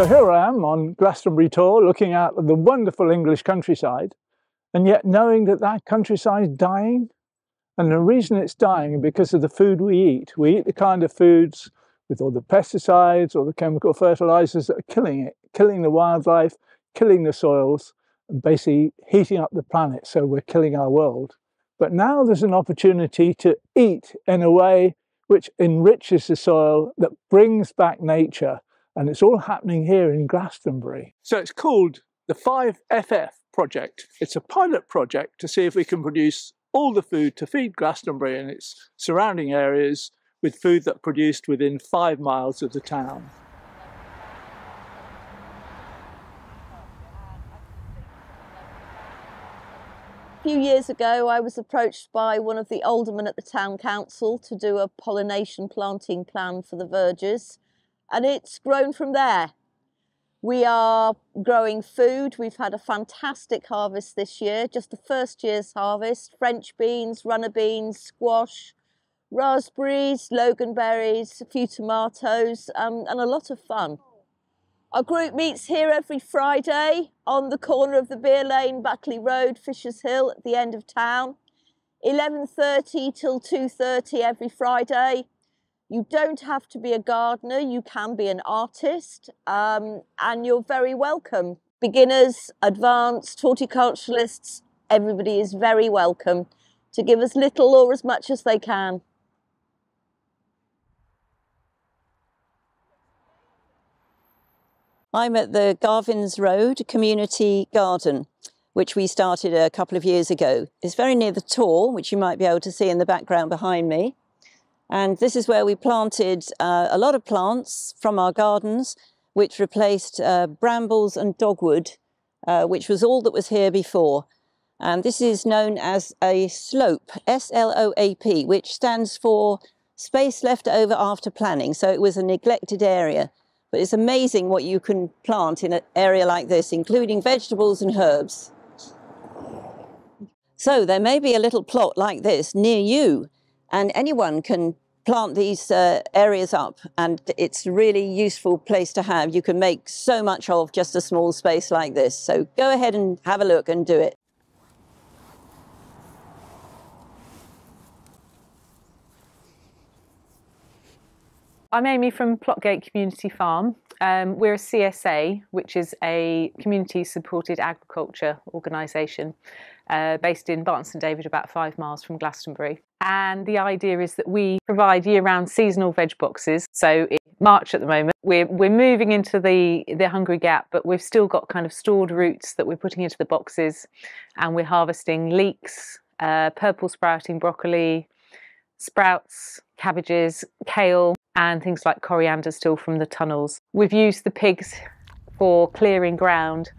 So here I am on Glastonbury tour, looking out at the wonderful English countryside, and yet knowing that that countryside is dying. And the reason it's dying is because of the food we eat. We eat the kind of foods with all the pesticides or the chemical fertilizers that are killing it, killing the wildlife, killing the soils, and basically heating up the planet, so we're killing our world. But now there's an opportunity to eat in a way which enriches the soil, that brings back nature. And it's all happening here in Glastonbury. So it's called the 5FF project. It's a pilot project to see if we can produce all the food to feed Glastonbury and its surrounding areas with food that's produced within 5 miles of the town. A few years ago, I was approached by one of the aldermen at the town council to do a pollination planting plan for the vergers, and it's grown from there. We are growing food. We've had a fantastic harvest this year, just the first year's harvest. French beans, runner beans, squash, raspberries, loganberries, a few tomatoes, and a lot of fun. Our group meets here every Friday on the corner of the Beer Lane, Batley Road, Fisher's Hill at the end of town. 11:30 till 2:30 every Friday. You don't have to be a gardener, you can be an artist, and you're very welcome. Beginners, advanced, horticulturalists, everybody is very welcome to give as little or as much as they can. I'm at the Garvins Road Community Garden, which we started a couple of years ago. It's very near the Tor, which you might be able to see in the background behind me. And this is where we planted a lot of plants from our gardens, which replaced brambles and dogwood, which was all that was here before. And this is known as a slope, S-L-O-A-P, which stands for space left over after planning. So it was a neglected area. But it's amazing what you can plant in an area like this, including vegetables and herbs. So there may be a little plot like this near you, and anyone can plant these areas up, and it's a really useful place to have. You can make so much of just a small space like this. So go ahead and have a look and do it. I'm Amy from Plotgate Community Farm. We're a CSA, which is a community-supported agriculture organisation based in Barton St David, about 5 miles from Glastonbury. And the idea is that we provide year-round seasonal veg boxes. So in March at the moment, we're moving into the Hungry Gap, but we've still got kind of stored roots that we're putting into the boxes, and we're harvesting leeks, purple sprouting broccoli, sprouts, cabbages, kale, and things like coriander still from the tunnels. We've used the pigs for clearing ground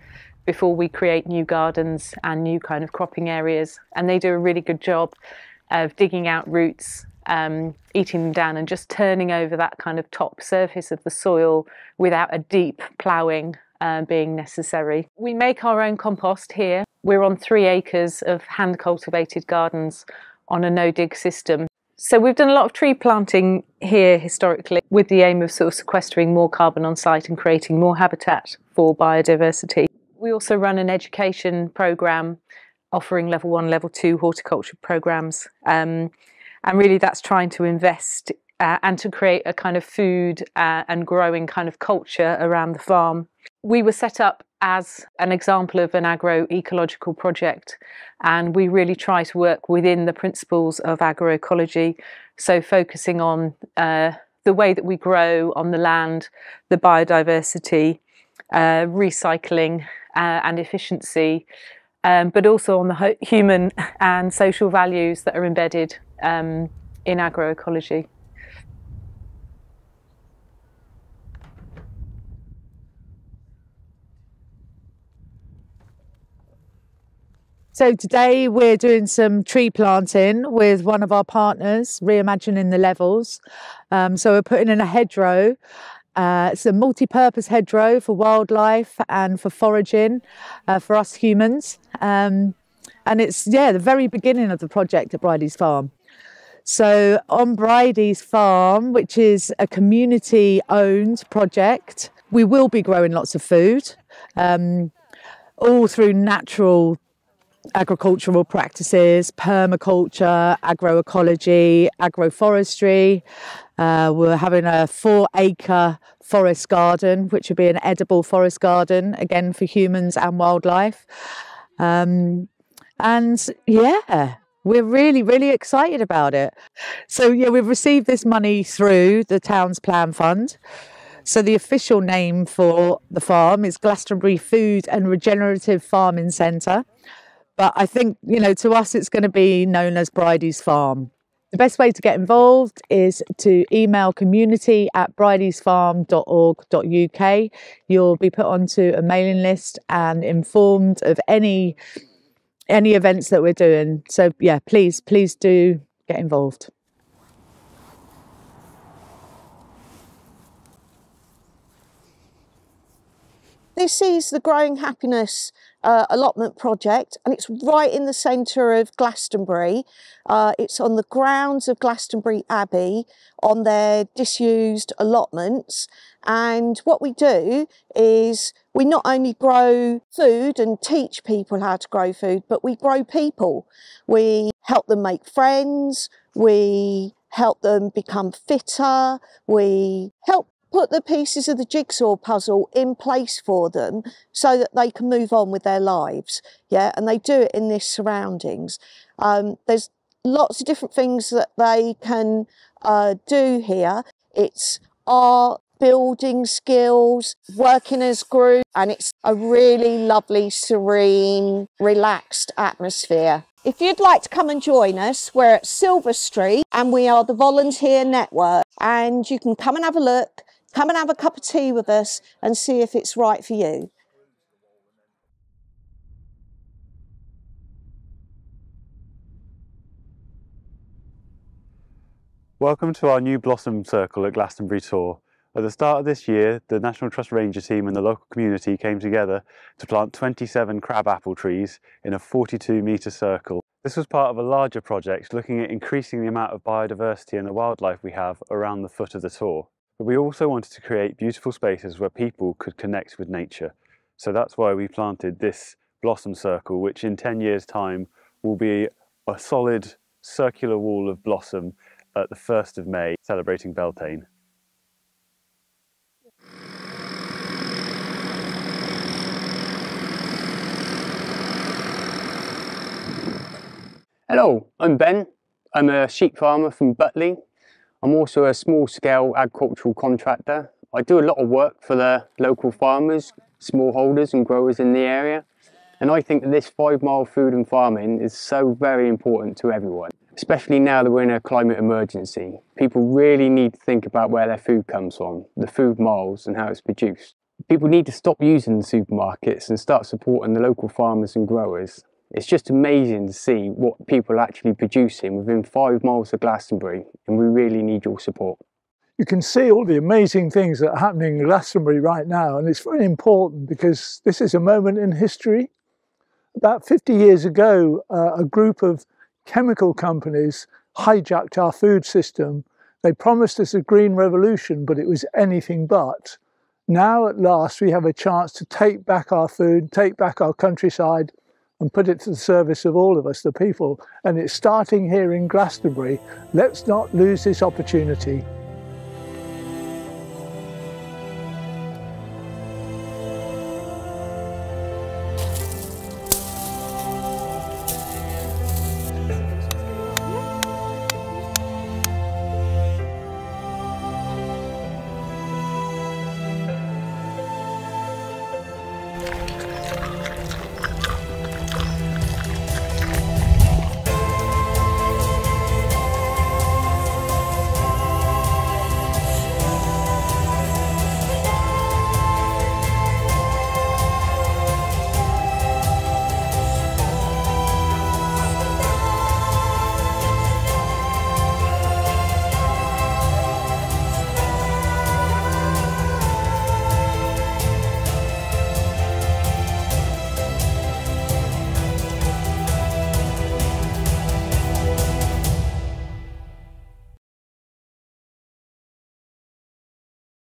before we create new gardens and new kind of cropping areas, and they do a really good job of digging out roots, eating them down and just turning over that kind of top surface of the soil without a deep ploughing being necessary. We make our own compost here. We're on 3 acres of hand cultivated gardens on a no-dig system. So we've done a lot of tree planting here historically with the aim of sort of sequestering more carbon on site and creating more habitat for biodiversity. We also run an education programme offering level 1, level 2 horticulture programmes, and really that's trying to invest and to create a kind of food and growing kind of culture around the farm. We were set up as an example of an agroecological project, and we really try to work within the principles of agroecology, so focusing on the way that we grow on the land, the biodiversity, recycling and efficiency, but also on the human and social values that are embedded in agroecology. So today we're doing some tree planting with one of our partners, reimagining the levels. So we're putting in a hedgerow. It's a multi-purpose hedgerow for wildlife and for foraging for us humans. And it's, the very beginning of the project at Bridies Farm. So on Bridies Farm, which is a community-owned project, we will be growing lots of food, all through natural agricultural practices, permaculture, agroecology, agroforestry. We're having a 4-acre forest garden, which will be an edible forest garden, again for humans and wildlife. And yeah, we're really, really excited about it. So yeah, we've received this money through the town's plan fund. So the official name for the farm is Glastonbury Food and Regenerative Farming Centre. But I think, you know, to us, it's going to be known as Bridies Farm. The best way to get involved is to email community@bridiesfarm.org.uk. You'll be put onto a mailing list and informed of any events that we're doing. So yeah, please do get involved. This is the Growing Happiness allotment project, and it's right in the centre of Glastonbury. It's on the grounds of Glastonbury Abbey on their disused allotments. And what we do is we not only grow food and teach people how to grow food, but we grow people. We help them make friends, we help them become fitter, we help put the pieces of the jigsaw puzzle in place for them so that they can move on with their lives. Yeah, and they do it in these surroundings. There's lots of different things that they can do here. It's art, building skills, working as group, and it's a really lovely, serene, relaxed atmosphere. If you'd like to come and join us, we're at Silver Street and we are the Volunteer Network, and you can come and have a look, come and have a cup of tea with us and see if it's right for you. Welcome to our new Blossom Circle at Glastonbury Tour. At the start of this year, the National Trust Ranger team and the local community came together to plant 27 crabapple trees in a 42-metre circle. This was part of a larger project looking at increasing the amount of biodiversity and the wildlife we have around the foot of the tour. But we also wanted to create beautiful spaces where people could connect with nature. So that's why we planted this Blossom Circle, which in 10 years' time will be a solid circular wall of blossom at the 1st of May, celebrating Beltane. Hello, I'm Ben. I'm a sheep farmer from Butley. I'm also a small-scale agricultural contractor. I do a lot of work for the local farmers, smallholders and growers in the area. And I think that this 5-mile food and farming is so very important to everyone, especially now that we're in a climate emergency. People really need to think about where their food comes from, the food miles and how it's produced. People need to stop using the supermarkets and start supporting the local farmers and growers. It's just amazing to see what people are actually producing within 5 miles of Glastonbury, and we really need your support. You can see all the amazing things that are happening in Glastonbury right now, and it's very important because this is a moment in history. About 50 years ago, a group of chemical companies hijacked our food system. They promised us a green revolution, but it was anything but. Now, at last, we have a chance to take back our food, take back our countryside, and put it to the service of all of us, the people. And it's starting here in Glastonbury. Let's not lose this opportunity.